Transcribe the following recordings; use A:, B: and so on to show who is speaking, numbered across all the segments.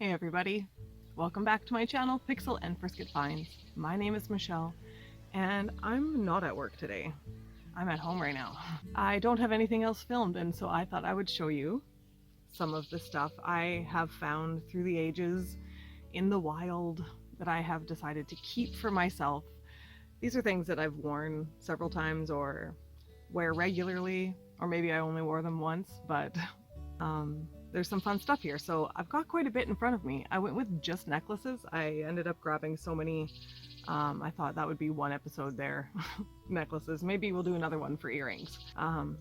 A: Hey everybody, welcome back to my channel, Pixel and Frisket Finds. My name is Michelle, and I'm not at work today. I'm at home right now. I don't have anything else filmed, and so I thought I would show you some of the stuff I have found through the ages in the wild that I have decided to keep for myself. These are things that I've worn several times or wear regularly, or maybe I only wore them once, but there's some fun stuff here. So I've got quite a bit in front of me. I went with just necklaces. I ended up grabbing so many. I thought that would be one episode there. Necklaces. Maybe we'll do another one for earrings.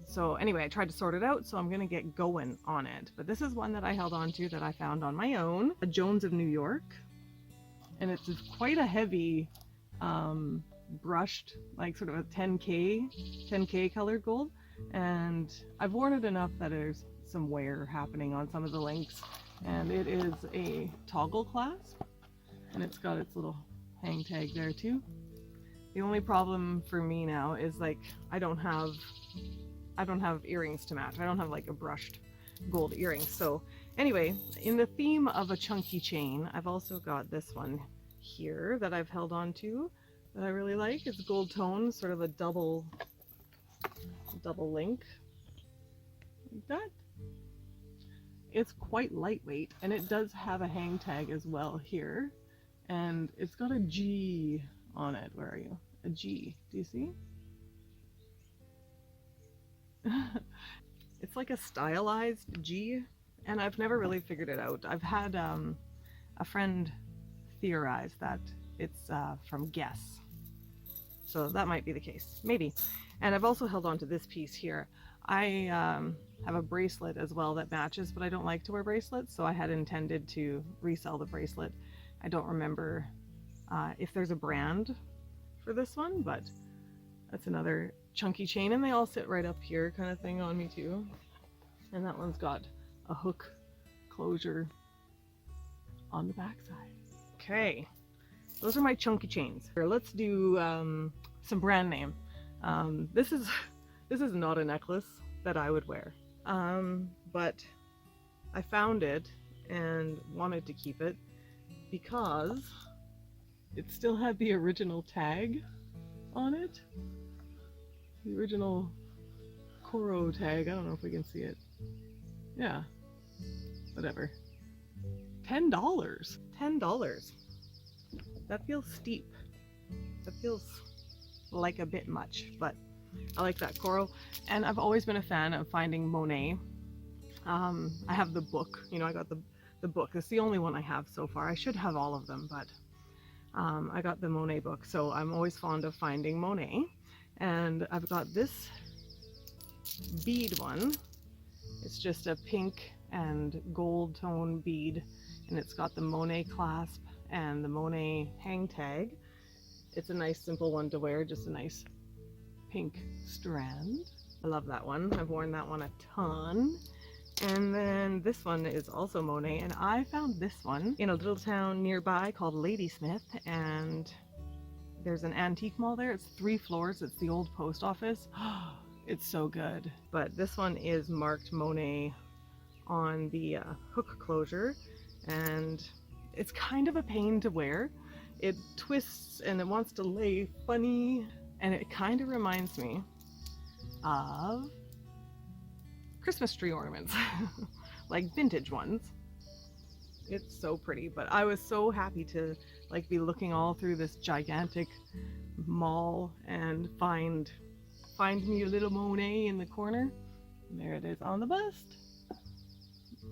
A: So anyway, I tried to sort it out, so I'm going to get going on it. But this is one that I held on to that I found on my own. A Jones of New York. And it's quite a heavy brushed, like sort of a 10K colored gold. And I've worn it enough that there's some wear happening on some of the links, and it is a toggle clasp, and it's got its little hang tag there too. The only problem for me now is like I don't have earrings to match. I don't have like a brushed gold earring. So anyway, in the theme of a chunky chain, I've also got this one here that I've held on to that I really like. It's gold tone, sort of a double link like that. It's quite lightweight, and it does have a hang tag as well here, and it's got a G on it. Where are you? A G. Do you see? It's like a stylized G, and I've never really figured it out. I've had a friend theorize that it's from Guess, so that might be the case, maybe. And I've also held on to this piece here. I have a bracelet as well that matches, but I don't like to wear bracelets, so I had intended to resell the bracelet. I don't remember if there's a brand for this one, but that's another chunky chain, and they all sit right up here kind of thing on me too. And that one's got a hook closure on the back side. Okay, those are my chunky chains. Here, let's do some brand name. This is not a necklace that I would wear, but I found it and wanted to keep it because it still had the original tag on it. The original Coro tag. I don't know if we can see it. Yeah, whatever. $10. $10. That feels steep. That feels like a bit much, but I like that Coro. And I've always been a fan of finding Monet. I have the book, you know, I got the book. It's the only one I have so far. I should have all of them, but I got the Monet book, so I'm always fond of finding Monet. And I've got this bead one. It's just a pink and gold tone bead, and it's got the Monet clasp and the Monet hang tag. It's a nice simple one to wear, just a nice pink strand. I love that one. I've worn that one a ton. And then this one is also Monet, and I found this one in a little town nearby called Ladysmith, and there's an antique mall there. It's 3 floors. It's the old post office. It's so good. But this one is marked Monet on the hook closure, and it's kind of a pain to wear. It twists and it wants to lay funny, and it kind of reminds me of Christmas tree ornaments, like vintage ones. It's so pretty, but I was so happy to like be looking all through this gigantic mall and find me a little Monet in the corner. And there it is on the bust.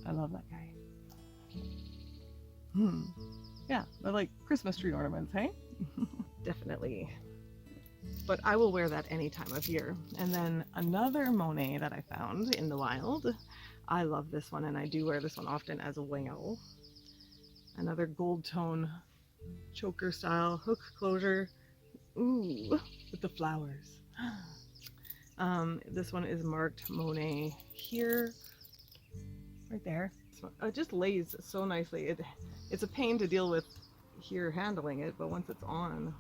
A: I love that guy. Yeah, they're like Christmas tree ornaments, hey? Definitely. But I will wear that any time of year. And then another Monet that I found in the wild. I love this one, and I do wear this one often as well. Another gold tone choker style hook closure. Ooh, with the flowers. This one is marked Monet here, right there. It just lays so nicely. It's a pain to deal with here handling it, but once it's on,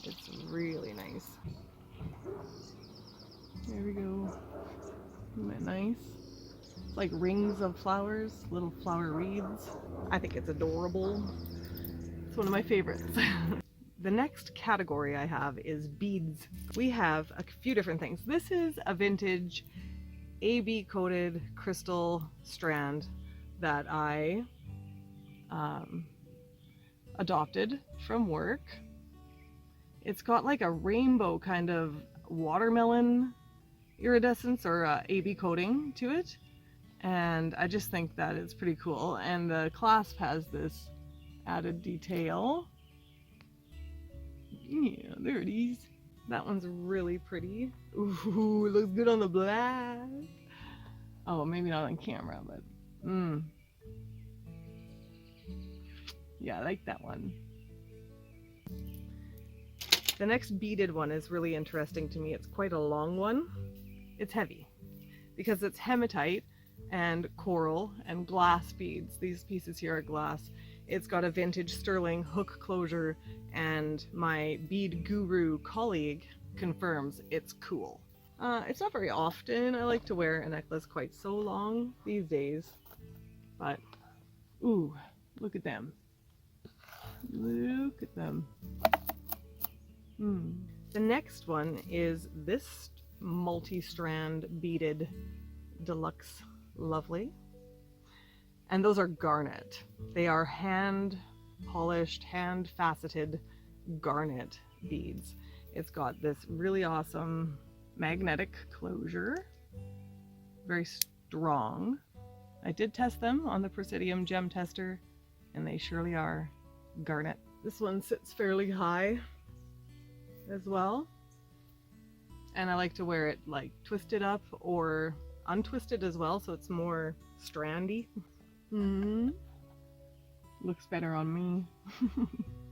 A: it's really nice. There we go. Isn't that nice? It's like rings of flowers, little flower wreaths. I think it's adorable. It's one of my favorites. The next category I have is beads. We have a few different things. This is a vintage AB coated crystal strand that I adopted from work. It's got like a rainbow kind of watermelon iridescence or AB coating to it, and I just think that it's pretty cool. And the clasp has this added detail. Yeah, there it is. That one's really pretty. Ooh, it looks good on the black. Oh, maybe not on camera, but yeah, I like that one. The next beaded one is really interesting to me. It's quite a long one. It's heavy because it's hematite and coral and glass beads. These pieces here are glass. It's got a vintage sterling hook closure, and my bead guru colleague confirms it's cool. It's not very often I like to wear a necklace quite so long these days, but ooh, look at them. Look at them. The next one is this multi-strand beaded deluxe lovely, and those are garnet. They are hand polished, hand faceted garnet beads. It's got this really awesome magnetic closure, very strong. I did test them on the Presidium gem tester, and they surely are garnet. This one sits fairly high as well, and I like to wear it like twisted up or untwisted as well, so it's more strandy. Looks better on me.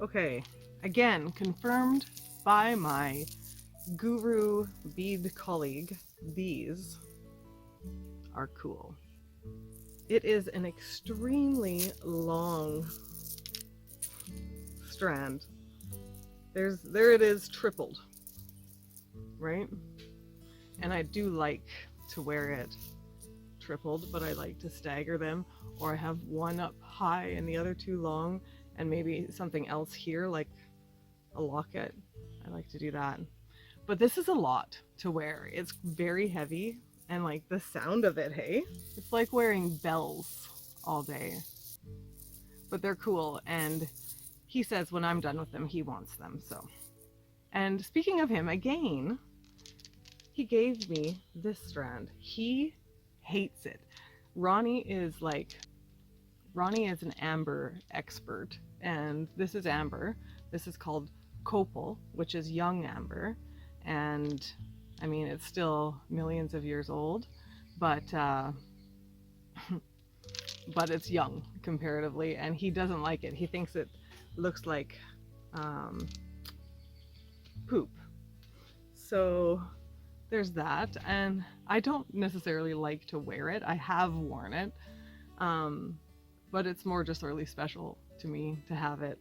A: Okay, again, confirmed by my guru bead colleague, these are cool. It is an extremely long strand. There it is, tripled, right? And I do like to wear it tripled, but I like to stagger them, or I have one up high and the other two long, and maybe something else here like a locket. I like to do that. But this is a lot to wear. It's very heavy, and like the sound of it, hey? It's like wearing bells all day. But they're cool, and he says when I'm done with them, he wants them, so. And speaking of him, again, he gave me this strand. He hates it. Ronnie is an amber expert, and this is amber. This is called copal, which is young amber, and I mean, it's still millions of years old, but but it's young comparatively, and he doesn't like it. He thinks it looks like poop. So there's that, and I don't necessarily like to wear it. I have worn it, but it's more just really special to me to have it,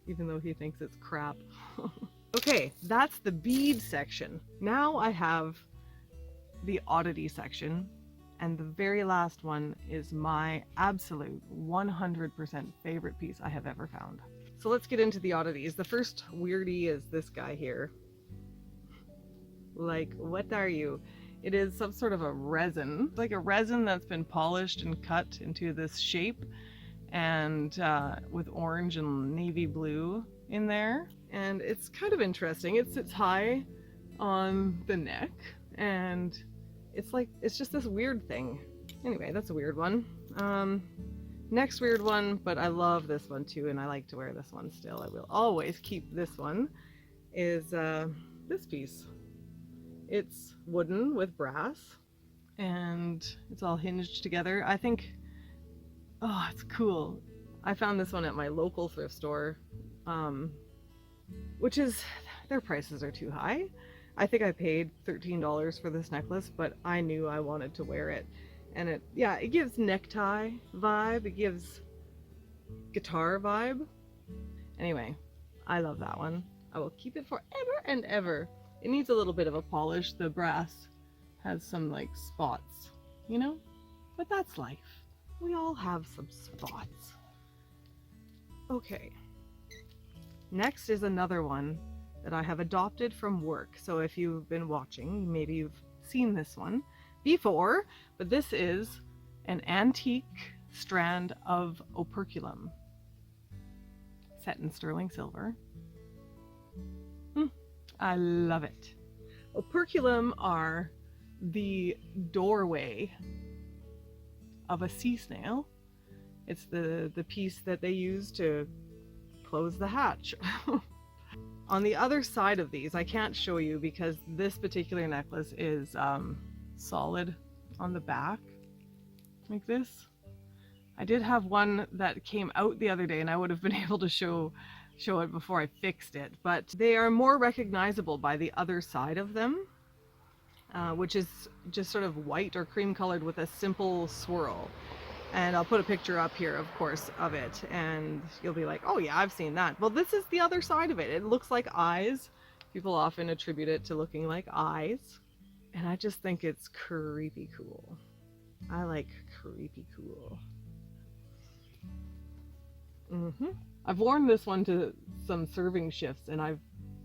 A: even though he thinks it's crap. Okay, that's the bead section. Now I have the oddity section, and the very last one is my absolute 100% favorite piece I have ever found. So let's get into the oddities. The first weirdie is this guy here. Like, what are you? It is some sort of a resin, like a resin that's been polished and cut into this shape, and with orange and navy blue in there. And it's kind of interesting. It sits high on the neck, and it's just this weird thing. Anyway, that's a weird one. Next weird one, but I love this one too, and I like to wear this one still. I will always keep this one, is this piece. It's wooden with brass, and it's all hinged together. I think, oh, it's cool. I found this one at my local thrift store, which is, their prices are too high. I think I paid $13 for this necklace, but I knew I wanted to wear it. And it gives necktie vibe, it gives guitar vibe. Anyway, I love that one. I will keep it forever and ever. It needs a little bit of a polish. The brass has some like spots, you know? But that's life. We all have some spots. Okay, next is another one that I have adopted from work. So if you've been watching, maybe you've seen this one before, but this is an antique strand of operculum set in sterling silver. I love it. Operculum are the doorway of a sea snail. It's the piece that they use to close the hatch. On the other side of these, I can't show you because this particular necklace is solid on the back, like this. I did have one that came out the other day and I would have been able to show it before I fixed it, but they are more recognizable by the other side of them, which is just sort of white or cream colored with a simple swirl. And I'll put a picture up here, of course, of it, and you'll be like, oh yeah, I've seen that. Well, this is the other side of it. It looks like eyes. People often attribute it to looking like eyes, and I just think it's creepy cool. I like creepy cool. I've worn this one to some serving shifts, and I've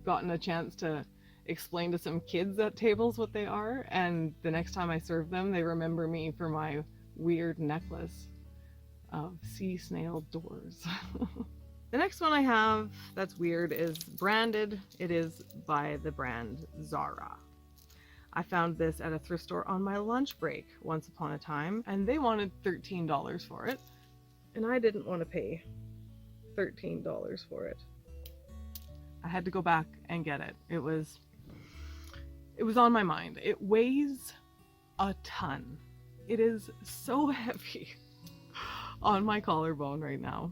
A: gotten a chance to explain to some kids at tables what they are, and the next time I serve them, they remember me for my weird necklace of sea snail doors. The next one I have that's weird is branded. It is by the brand Zara. I found this at a thrift store on my lunch break once upon a time, and they wanted $13 for it, and I didn't want to pay $13 for it. I had to go back and get it. It was on my mind. It weighs a ton. It is so heavy on my collarbone right now.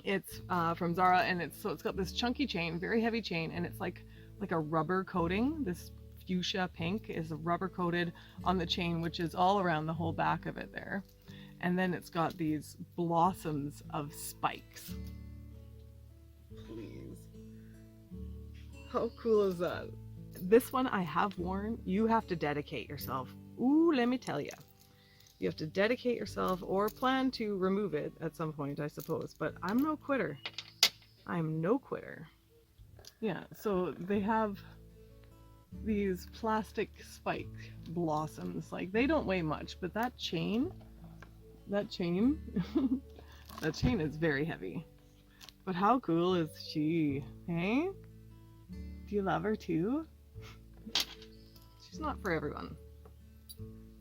A: It's from Zara, and it's got this chunky chain, very heavy chain, and it's like a rubber coating. This fuchsia pink is rubber coated on the chain, which is all around the whole back of it there. And then it's got these blossoms of spikes. Please. How cool is that? This one I have worn. You have to dedicate yourself. Ooh, let me tell you. You have to dedicate yourself or plan to remove it at some point, I suppose. But I'm no quitter. I'm no quitter. Yeah, so they have these plastic spike blossoms. Like, they don't weigh much, but that chain that chain is very heavy. But how cool is she? Hey? Do you love her too? She's not for everyone.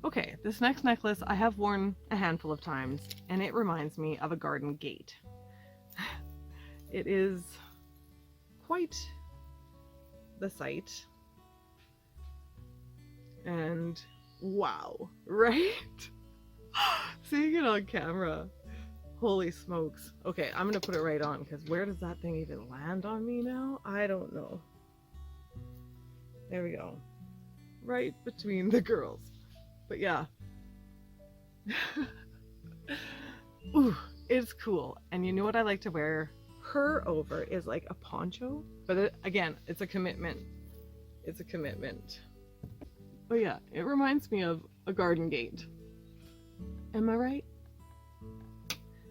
A: Okay, this next necklace I have worn a handful of times, and it reminds me of a garden gate. It is quite the sight. And wow, right? Seeing it on camera, holy smokes. Okay, I'm gonna put it right on, because where does that thing even land on me now? I don't know. There we go. Right between the girls. But yeah. Ooh, it's cool. And you know what I like to wear her over is like a poncho. But again, it's a commitment. It's a commitment. But yeah, it reminds me of a garden gate. Am I right?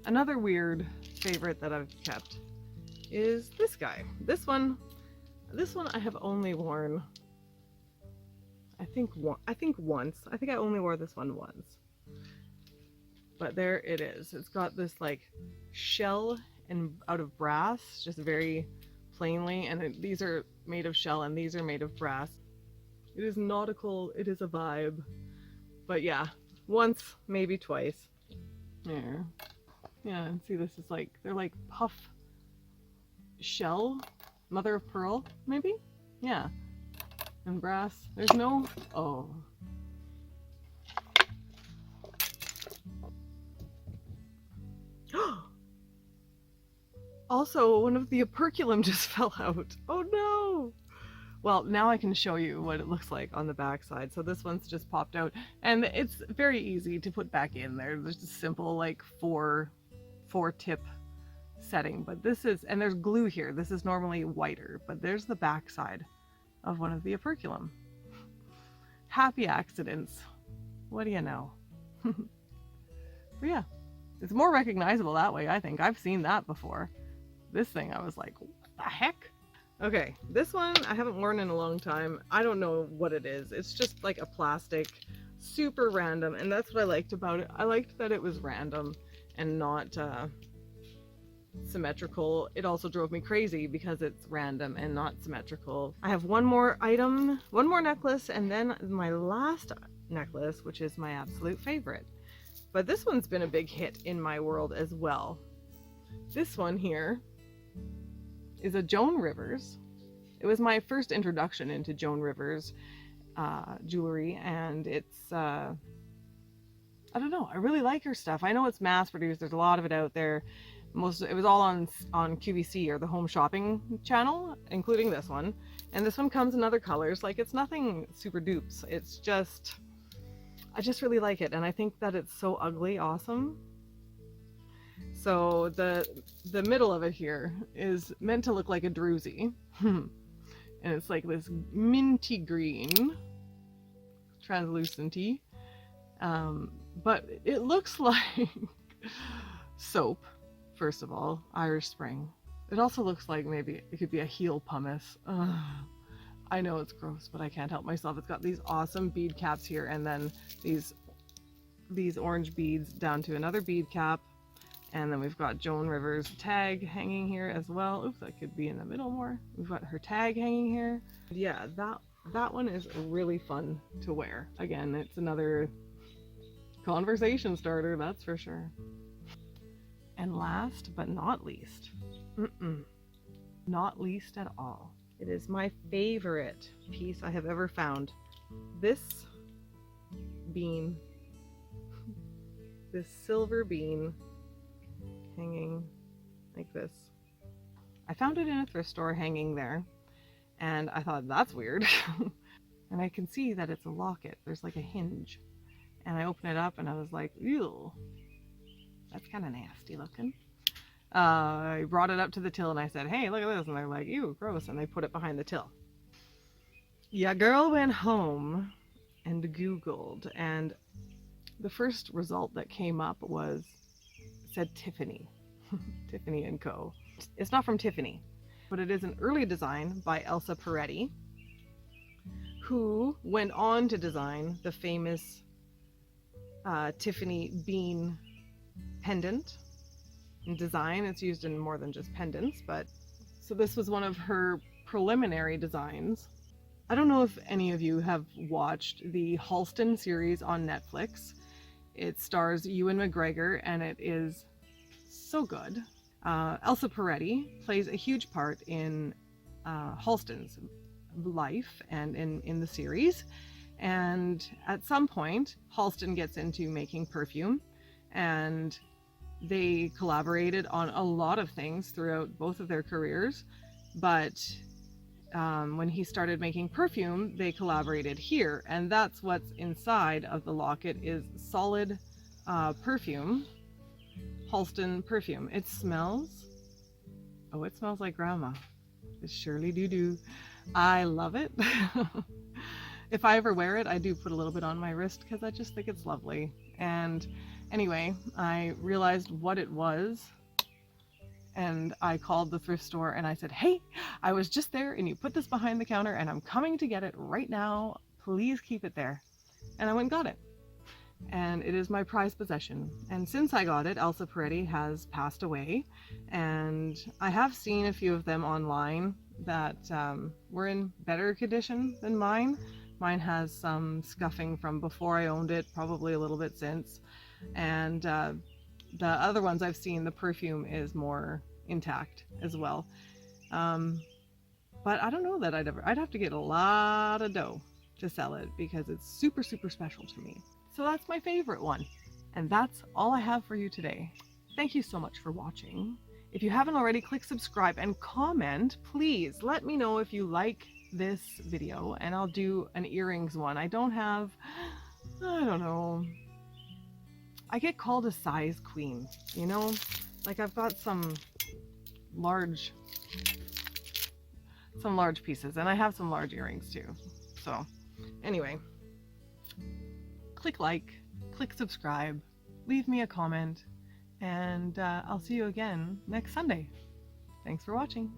A: Another weird favorite that I've kept is this guy. This one I have only worn, I think once. I think I only wore this one once. But there it is. It's got this like shell and out of brass, just very plainly, and these are made of shell and these are made of brass. It is nautical, it is a vibe. But yeah, once, maybe twice. There. Yeah, and see, this is like, they're like puff shell, mother of pearl, maybe? Yeah. And brass. There's no, oh. Also, one of the operculum just fell out. Oh no! Well, now I can show you what it looks like on the back side. So this one's just popped out, and it's very easy to put back in there. There's a simple like four tip setting, but this is, and there's glue here. This is normally whiter, but there's the back side of one of the operculum. Happy accidents. What do you know? But yeah, It's more recognizable that way, I think. I've seen that before. This thing, I was like, what the heck? Okay, this one I haven't worn in a long time. I don't know what it is. It's just like a plastic, super random, and that's what I liked about it. I liked that it was random and not symmetrical. It also drove me crazy because it's random and not symmetrical. I have one more item, one more necklace, and then my last necklace, which is my absolute favorite. But this one's been a big hit in my world as well. This one here is a Joan Rivers. It was my first introduction into Joan Rivers jewelry, and it's I don't know, I really like her stuff. I know it's mass produced, there's a lot of it out there. It was all on QVC, or the home shopping channel, including this one. And this one comes in other colors. Like, it's nothing super dupes. It's just, I just really like it, and I think that it's so ugly awesome. So the middle of it here is meant to look like a druzy. And it's like this minty green, translucenty. But it looks like soap, first of all, Irish Spring. It also looks like maybe it could be a heel pumice. Ugh. I know it's gross, but I can't help myself. It's got these awesome bead caps here, and then these orange beads down to another bead cap. And then we've got Joan Rivers tag hanging here as well. Oops, that could be in the middle more. We've got her tag hanging here. Yeah, that one is really fun to wear. Again, it's another conversation starter, that's for sure. And last but not least, not least at all, it is my favorite piece I have ever found. This bean, this silver bean, hanging like this. I found it in a thrift store hanging there, and I thought, that's weird. And I can see that it's a locket. There's like a hinge. And I open it up and I was like, ew, that's kind of nasty looking. I brought it up to the till and I said, hey, look at this. And they're like, ew, gross. And they put it behind the till. Yeah, girl went home and Googled, and the first result that came up said Tiffany. Tiffany & Co. It's not from Tiffany, but it is an early design by Elsa Peretti, who went on to design the famous Tiffany bean pendant. In design, it's used in more than just pendants, but so this was one of her preliminary designs. I don't know if any of you have watched the Halston series on Netflix. It stars Ewan McGregor, and it is so good. Elsa Peretti plays a huge part in Halston's life and in the series. And at some point, Halston gets into making perfume, and they collaborated on a lot of things throughout both of their careers. But when he started making perfume, they collaborated here, and that's what's inside of the locket is solid perfume, Halston perfume. It smells like grandma. It surely do. I love it. If I ever wear it, I do put a little bit on my wrist because I just think it's lovely. And anyway, I realized what it was, and I called the thrift store and I said, hey, I was just there and you put this behind the counter and I'm coming to get it right now. Please keep it there. And I went and got it. And it is my prized possession. And since I got it, Elsa Peretti has passed away. And I have seen a few of them online that were in better condition than mine. Mine has some scuffing from before I owned it, probably a little bit since. And the other ones I've seen, the perfume is more intact as well. But I don't know that I'd have to get a lot of dough to sell it because it's super, super special to me. So that's my favorite one. And that's all I have for you today. Thank you so much for watching. If you haven't already, click subscribe and comment. Please let me know if you like this video, and I'll do an earrings one. I don't know. I get called a size queen, you know? Like, I've got some large pieces, and I have some large earrings too. So anyway, click like, click subscribe, leave me a comment, and I'll see you again next Sunday. Thanks for watching.